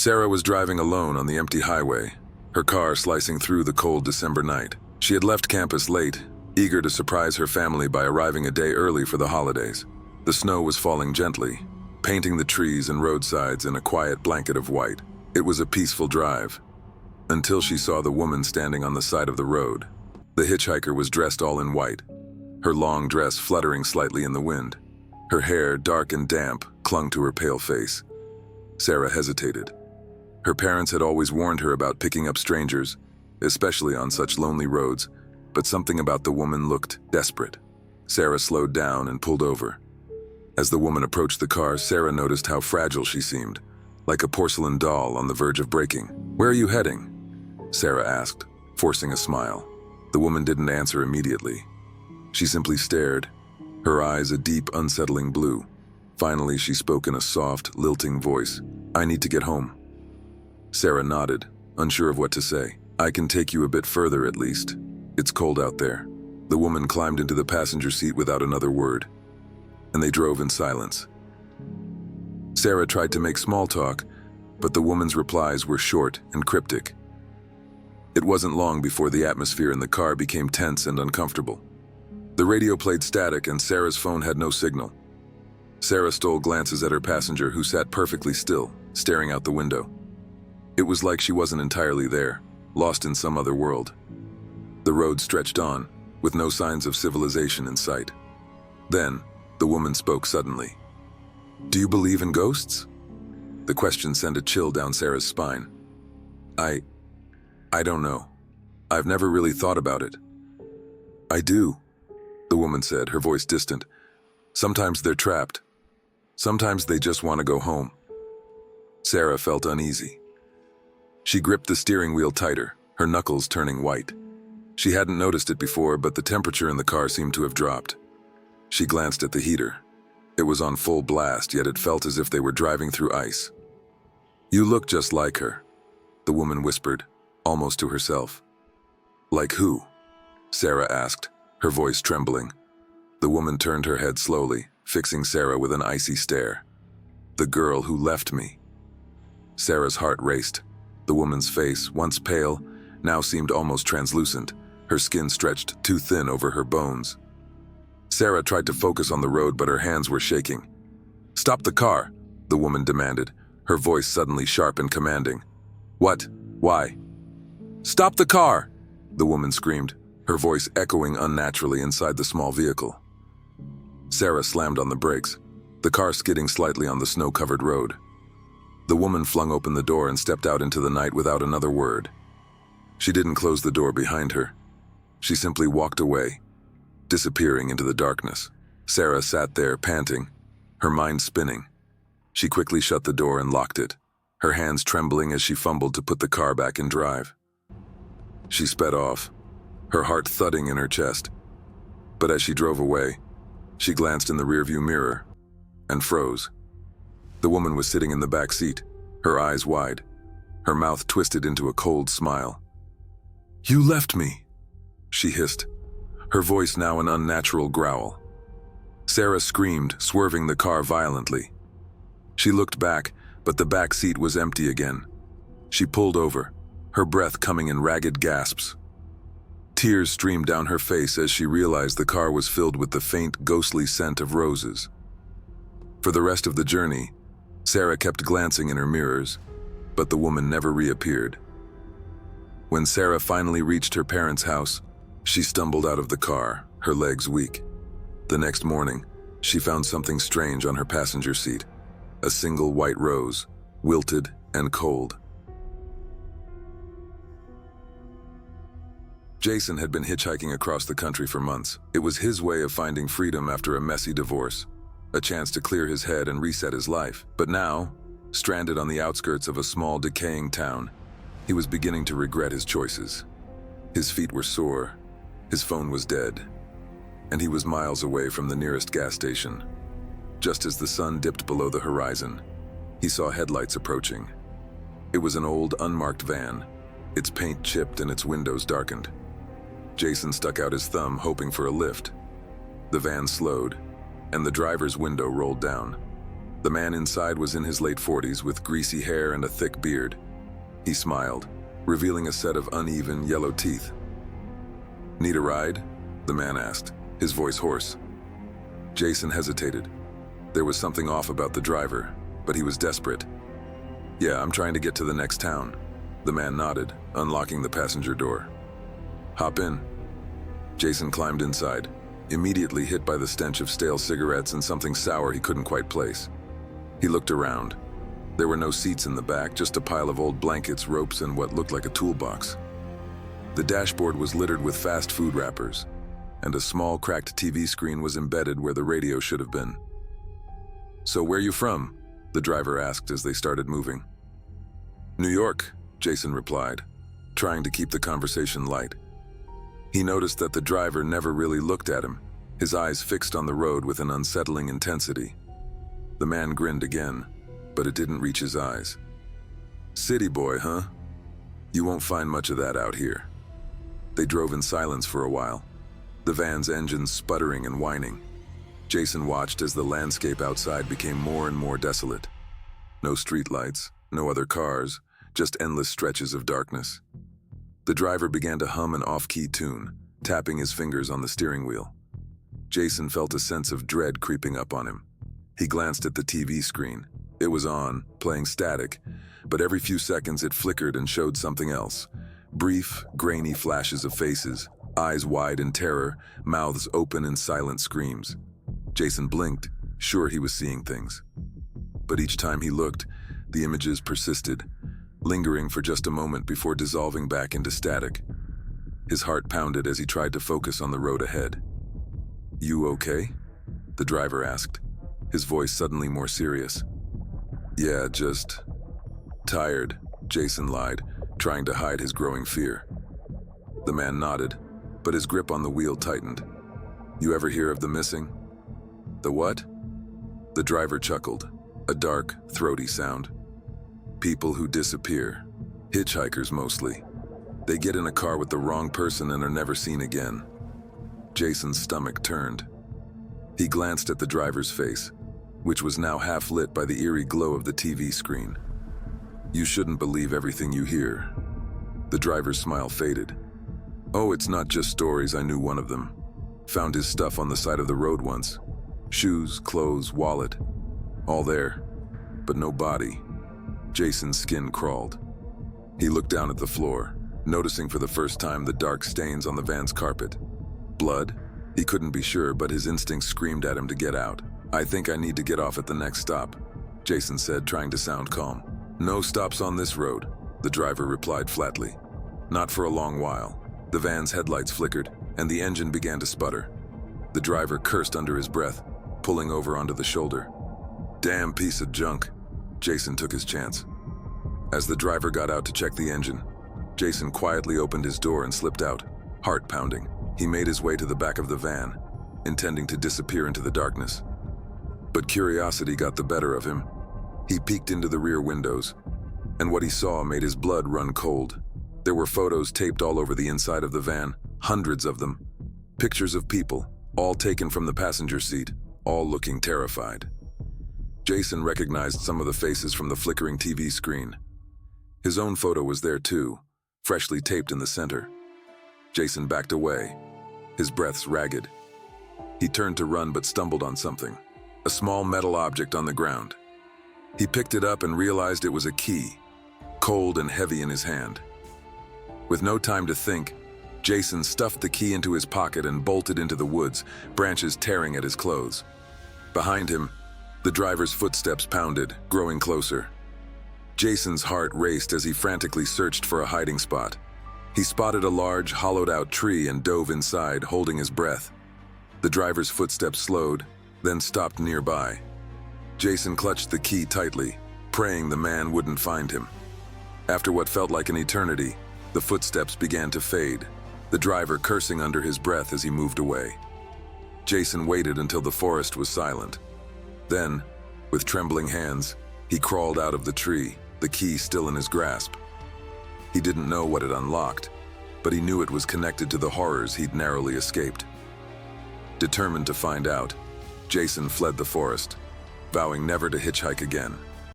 Sarah was driving alone on the empty highway, her car slicing through the cold December night. She had left campus late, eager to surprise her family by arriving a day early for the holidays. The snow was falling gently, painting the trees and roadsides in a quiet blanket of white. It was a peaceful drive, until she saw the woman standing on the side of the road. The hitchhiker was dressed all in white, her long dress fluttering slightly in the wind. Her hair, dark and damp, clung to her pale face. Sarah hesitated. Her parents had always warned her about picking up strangers, especially on such lonely roads, but something about the woman looked desperate. Sarah slowed down and pulled over. As the woman approached the car, Sarah noticed how fragile she seemed, like a porcelain doll on the verge of breaking. "Where are you heading?" Sarah asked, forcing a smile. The woman didn't answer immediately. She simply stared, her eyes a deep, unsettling blue. Finally, she spoke in a soft, lilting voice. "I need to get home." Sarah nodded, unsure of what to say. "I can take you a bit further at least. It's cold out there." The woman climbed into the passenger seat without another word, and they drove in silence. Sarah tried to make small talk, but the woman's replies were short and cryptic. It wasn't long before the atmosphere in the car became tense and uncomfortable. The radio played static and Sarah's phone had no signal. Sarah stole glances at her passenger, who sat perfectly still, staring out the window. It was like she wasn't entirely there, lost in some other world. The road stretched on, with no signs of civilization in sight. Then, the woman spoke suddenly. "Do you believe in ghosts?" The question sent a chill down Sarah's spine. I don't know. I've never really thought about it." "I do," the woman said, her voice distant. "Sometimes they're trapped. Sometimes they just want to go home." Sarah felt uneasy. She gripped the steering wheel tighter, her knuckles turning white. She hadn't noticed it before, but the temperature in the car seemed to have dropped. She glanced at the heater. It was on full blast, yet it felt as if they were driving through ice. "You look just like her," the woman whispered, almost to herself. "Like who?" Sarah asked, her voice trembling. The woman turned her head slowly, fixing Sarah with an icy stare. "The girl who left me." Sarah's heart raced. The woman's face, once pale, now seemed almost translucent, her skin stretched too thin over her bones. Sarah tried to focus on the road, but her hands were shaking. "Stop the car," the woman demanded, her voice suddenly sharp and commanding. "What? Why?" "Stop the car!" the woman screamed, her voice echoing unnaturally inside the small vehicle. Sarah slammed on the brakes, the car skidding slightly on the snow-covered road. The woman flung open the door and stepped out into the night without another word. She didn't close the door behind her. She simply walked away, disappearing into the darkness. Sarah sat there, panting, her mind spinning. She quickly shut the door and locked it, her hands trembling as she fumbled to put the car back in drive. She sped off, her heart thudding in her chest. But as she drove away, she glanced in the rearview mirror and froze. The woman was sitting in the back seat, her eyes wide, her mouth twisted into a cold smile. "You left me," she hissed, her voice now an unnatural growl. Sarah screamed, swerving the car violently. She looked back, but the back seat was empty again. She pulled over, her breath coming in ragged gasps. Tears streamed down her face as she realized the car was filled with the faint, ghostly scent of roses. For the rest of the journey, Sarah kept glancing in her mirrors, but the woman never reappeared. When Sarah finally reached her parents' house, she stumbled out of the car, her legs weak. The next morning, she found something strange on her passenger seat, a single white rose, wilted and cold. Jason had been hitchhiking across the country for months. It was his way of finding freedom after a messy divorce, a chance to clear his head and reset his life. But now, stranded on the outskirts of a small, decaying town, he was beginning to regret his choices. His feet were sore, his phone was dead, and he was miles away from the nearest gas station. Just as the sun dipped below the horizon, he saw headlights approaching. It was an old, unmarked van, its paint chipped and its windows darkened. Jason stuck out his thumb, hoping for a lift. The van slowed, and the driver's window rolled down. The man inside was in his late 40s with greasy hair and a thick beard. He smiled, revealing a set of uneven yellow teeth. "Need a ride?" the man asked, his voice hoarse. Jason hesitated. There was something off about the driver, but he was desperate. "Yeah, I'm trying to get to the next town." The man nodded, unlocking the passenger door. "Hop in." Jason climbed inside, immediately hit by the stench of stale cigarettes and something sour he couldn't quite place. He looked around. There were no seats in the back, just a pile of old blankets, ropes, and what looked like a toolbox. The dashboard was littered with fast food wrappers, and a small cracked TV screen was embedded where the radio should have been. "So where you from?" the driver asked as they started moving. "New York," Jason replied, trying to keep the conversation light. He noticed that the driver never really looked at him, his eyes fixed on the road with an unsettling intensity. The man grinned again, but it didn't reach his eyes. "City boy, huh? You won't find much of that out here." They drove in silence for a while, the van's engines sputtering and whining. Jason watched as the landscape outside became more and more desolate. No streetlights, no other cars, just endless stretches of darkness. The driver began to hum an off-key tune, tapping his fingers on the steering wheel. Jason felt a sense of dread creeping up on him. He glanced at the TV screen. It was on, playing static, but every few seconds it flickered and showed something else. Brief, grainy flashes of faces, eyes wide in terror, mouths open in silent screams. Jason blinked, sure he was seeing things. But each time he looked, the images persisted, lingering for just a moment before dissolving back into static. His heart pounded as he tried to focus on the road ahead. "You okay?" the driver asked, his voice suddenly more serious. "Yeah, just tired," Jason lied, trying to hide his growing fear. The man nodded, but his grip on the wheel tightened. "You ever hear of the missing?" "The what?" The driver chuckled, a dark, throaty sound. "People who disappear. Hitchhikers mostly. They get in a car with the wrong person and are never seen again." Jason's stomach turned. He glanced at the driver's face, which was now half lit by the eerie glow of the TV screen. "You shouldn't believe everything you hear." The driver's smile faded. "Oh, it's not just stories. I knew one of them. Found his stuff on the side of the road once. Shoes, clothes, wallet. All there, but no body." Jason's skin crawled. He looked down at the floor, noticing for the first time the dark stains on the van's carpet. Blood? He couldn't be sure, but his instincts screamed at him to get out. "I think I need to get off at the next stop," Jason said, trying to sound calm. "No stops on this road," the driver replied flatly. Not for a long while. The van's headlights flickered, and the engine began to sputter. The driver cursed under his breath, pulling over onto the shoulder. "Damn piece of junk." Jason took his chance. As the driver got out to check the engine, Jason quietly opened his door and slipped out, heart pounding. He made his way to the back of the van, intending to disappear into the darkness. But curiosity got the better of him. He peeked into the rear windows, and what he saw made his blood run cold. There were photos taped all over the inside of the van, hundreds of them. Pictures of people, all taken from the passenger seat, all looking terrified. Jason recognized some of the faces from the flickering TV screen. His own photo was there too, freshly taped in the center. Jason backed away, his breaths ragged. He turned to run but stumbled on something, a small metal object on the ground. He picked it up and realized it was a key, cold and heavy in his hand. With no time to think, Jason stuffed the key into his pocket and bolted into the woods, branches tearing at his clothes. Behind him, the driver's footsteps pounded, growing closer. Jason's heart raced as he frantically searched for a hiding spot. He spotted a large, hollowed-out tree and dove inside, holding his breath. The driver's footsteps slowed, then stopped nearby. Jason clutched the key tightly, praying the man wouldn't find him. After what felt like an eternity, the footsteps began to fade, the driver cursing under his breath as he moved away. Jason waited until the forest was silent. Then, with trembling hands, he crawled out of the tree, the key still in his grasp. He didn't know what it unlocked, but he knew it was connected to the horrors he'd narrowly escaped. Determined to find out, Jason fled the forest. vowing never to hitchhike again.